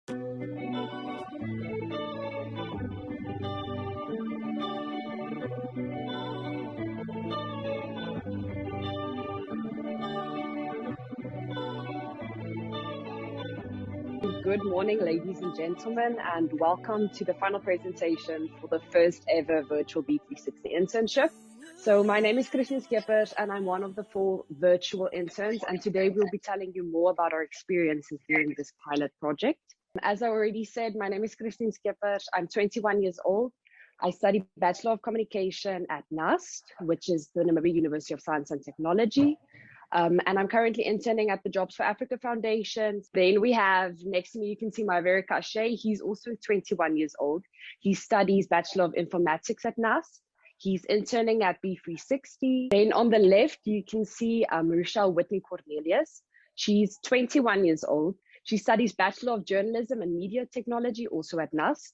Good morning, ladies and gentlemen, and welcome to the final presentation for the first ever virtual B360 internship. So my name is Christine Skippers, and I'm one of the 4 virtual interns, and today we'll be telling you more about our experiences during this pilot project. As I already said, my name is Christine Skippers. I'm 21 years old. I study Bachelor of Communication at NUST, which is the Namibia University of Science and Technology. And I'm currently interning at the Jobs for Africa Foundation. Then we have, next to me, you can see my very Kashay. He's also 21 years old. He studies Bachelor of Informatics at NUST. He's interning at B360. Then on the left, you can see Rochelle Whitney Cornelius. She's 21 years old. She studies Bachelor of Journalism and Media Technology, also at NUST.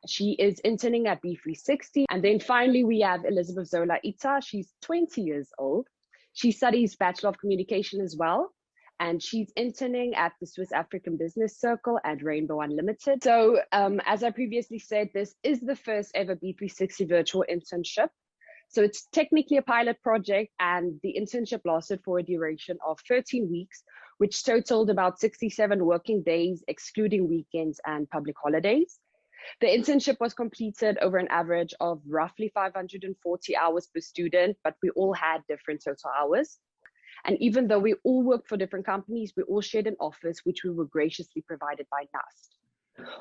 She is interning at B360. And then finally, we have Elizabeth Zola Ita. She's 20 years old. She studies Bachelor of Communication as well, and she's interning at the Swiss African Business Circle and Rainbow Unlimited. So as I previously said, this is the first ever B360 virtual internship. So it's technically a pilot project, and the internship lasted for a duration of 13 weeks, which totaled about 67 working days, excluding weekends and public holidays. The internship was completed over an average of roughly 540 hours per student, but we all had different total hours. And even though we all worked for different companies, we all shared an office, which we were graciously provided by NUST.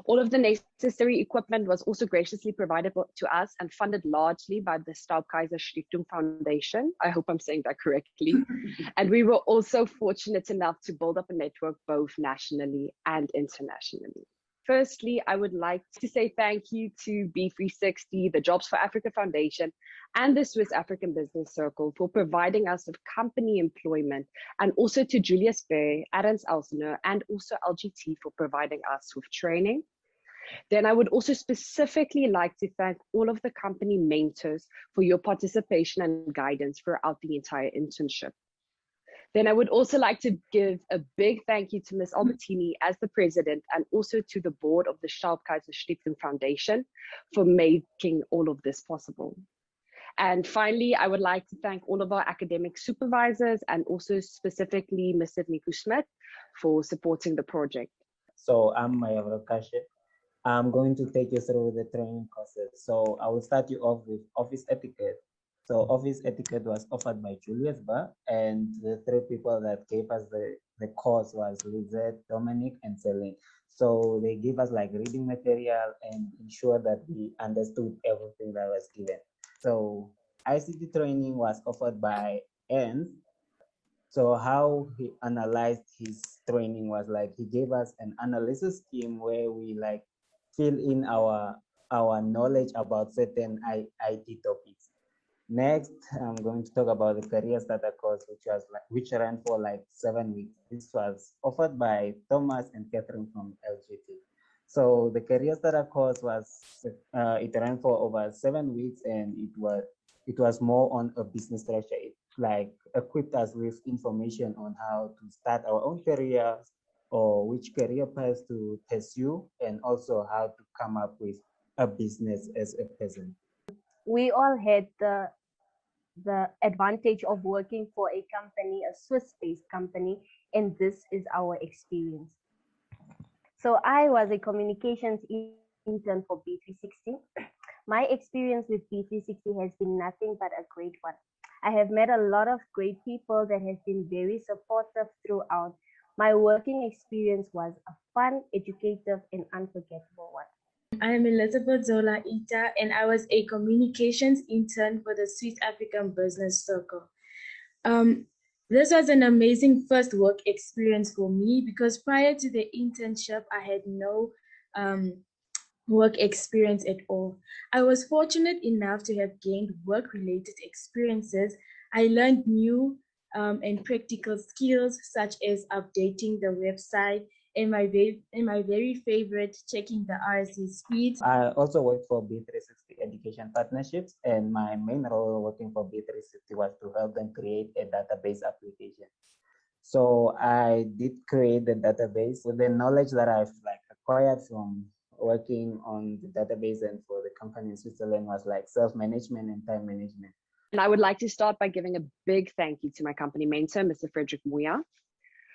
All of the necessary equipment was also graciously provided to us and funded largely by the Staubkaiser Stiftung Foundation. I hope I'm saying that correctly. And we were also fortunate enough to build up a network both nationally and internationally. Firstly, I would like to say thank you to B360, the Jobs for Africa Foundation, and the Swiss African Business Circle for providing us with company employment, and also to Julius Baer, Adams Elsener, and also LGT for providing us with training. Then I would also specifically like to thank all of the company mentors for your participation and guidance throughout the entire internship. Then I would also like to give a big thank you to Ms. Albertini as the president, and also to the board of the Staubkaiser Stiftung Foundation for making all of this possible. And finally, I would like to thank all of our academic supervisors, and also specifically Mr. Niku Smith for supporting the project. So I'm Mayavra Kashe. I'm going to take you through the training courses. So I will start you off with office etiquette. So office etiquette was offered by Julius Baer, and the 3 people that gave us the course was Lizette, Dominic, and Celine. So they gave us like reading material and ensure that we understood everything that was given. So ICT training was offered by Ernst. So how he analyzed his training was like he gave us an analysis scheme where we like fill in our knowledge about certain IT topics. Next, I'm going to talk about the career starter course, which ran for like 7 weeks. This was offered by Thomas and Catherine from LGT. So the career starter course it ran for over 7 weeks, and it was more on a business structure. It like equipped us with information on how to start our own careers, or which career paths to pursue, and also how to come up with a business as a person. We all had the advantage of working for a company, a Swiss-based company, and this is our experience. So I was a communications intern for B360. My experience with B360 has been nothing but a great one. I have met a lot of great people that have been very supportive throughout. My working experience was a fun, educative, and unforgettable one. I'm Elizabeth Zola Ita, and I was a communications intern for the Swiss African Business Circle. This was an amazing first work experience for me because prior to the internship, I had no work experience at all. I was fortunate enough to have gained work-related experiences. I learned new and practical skills such as updating the website, and my very favorite, checking the RSS feeds. I also worked for B360 Education Partnerships, and my main role working for B360 was to help them create a database application. So I did create the database with the knowledge that I've like acquired from working on the database and for the company in Switzerland was like self-management and time management. And I would like to start by giving a big thank you to my company mentor, Mr. Frederick Muya.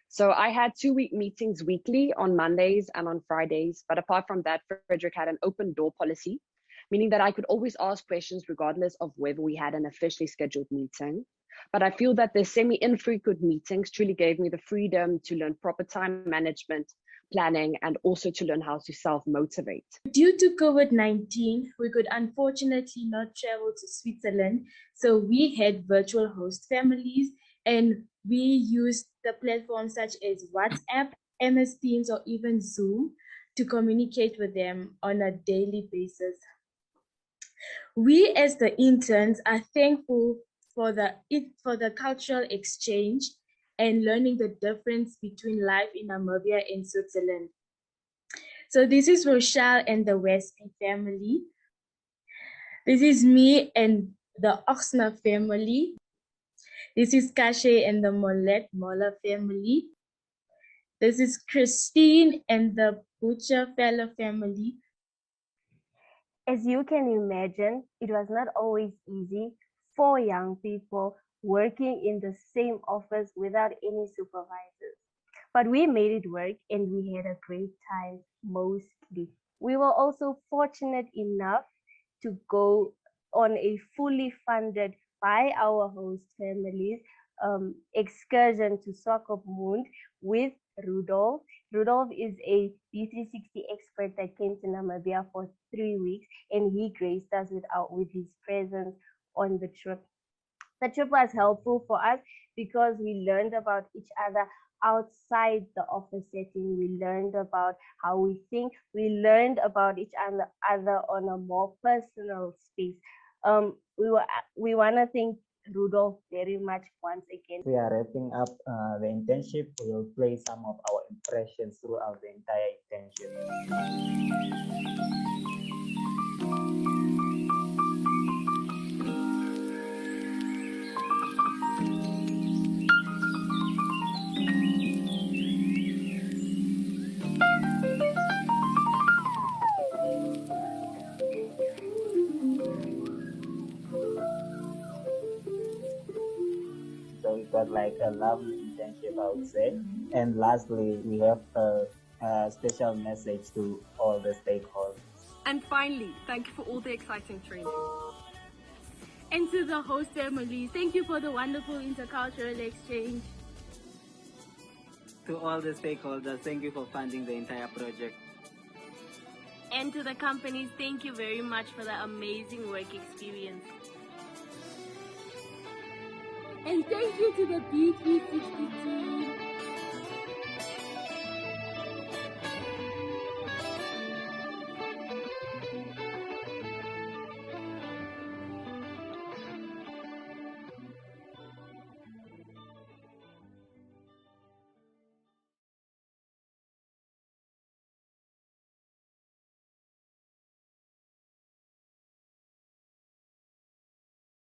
So I had 2-week meetings weekly on Mondays and on Fridays. But apart from that, Frederick had an open door policy, meaning that I could always ask questions regardless of whether we had an officially scheduled meeting. But I feel that the semi-infrequent meetings truly gave me the freedom to learn proper time management, planning, and also to learn how to self-motivate. Due to COVID-19, we could unfortunately not travel to Switzerland, so we had virtual host families, and we used the platforms such as WhatsApp, MS Teams, or even Zoom to communicate with them on a daily basis. We as the interns are thankful for the cultural exchange and learning the difference between life in Namibia and Switzerland. So this is Rochelle and the Westby family. This is me and the Oxner family. This is Kashe and the Molet Moller family. This is Christine and the Butcher Fellow family. As you can imagine, it was not always easy for young people working in the same office without any supervisors. But we made it work and we had a great time mostly. We were also fortunate enough to go on a fully funded by our host families excursion to Swakopmund with Rudolph. Rudolph is a D360 expert that came to Namibia for 3 weeks, and he graced us with his presence on the trip. The trip was helpful for us because we learned about each other outside the office setting. We learned about how we think. We learned about each other on a more personal space. We want to thank Rudolph very much once again. We are wrapping up the internship. We will play some of our impressions throughout the entire internship. So it was like a lovely internship, I would say. And lastly, we have a special message to all the stakeholders. And finally, thank you for all the exciting training. And to the host families, thank you for the wonderful intercultural exchange. To all the stakeholders, thank you for funding the entire project. And to the companies, thank you very much for the amazing work experience. And thank you to the D360 team.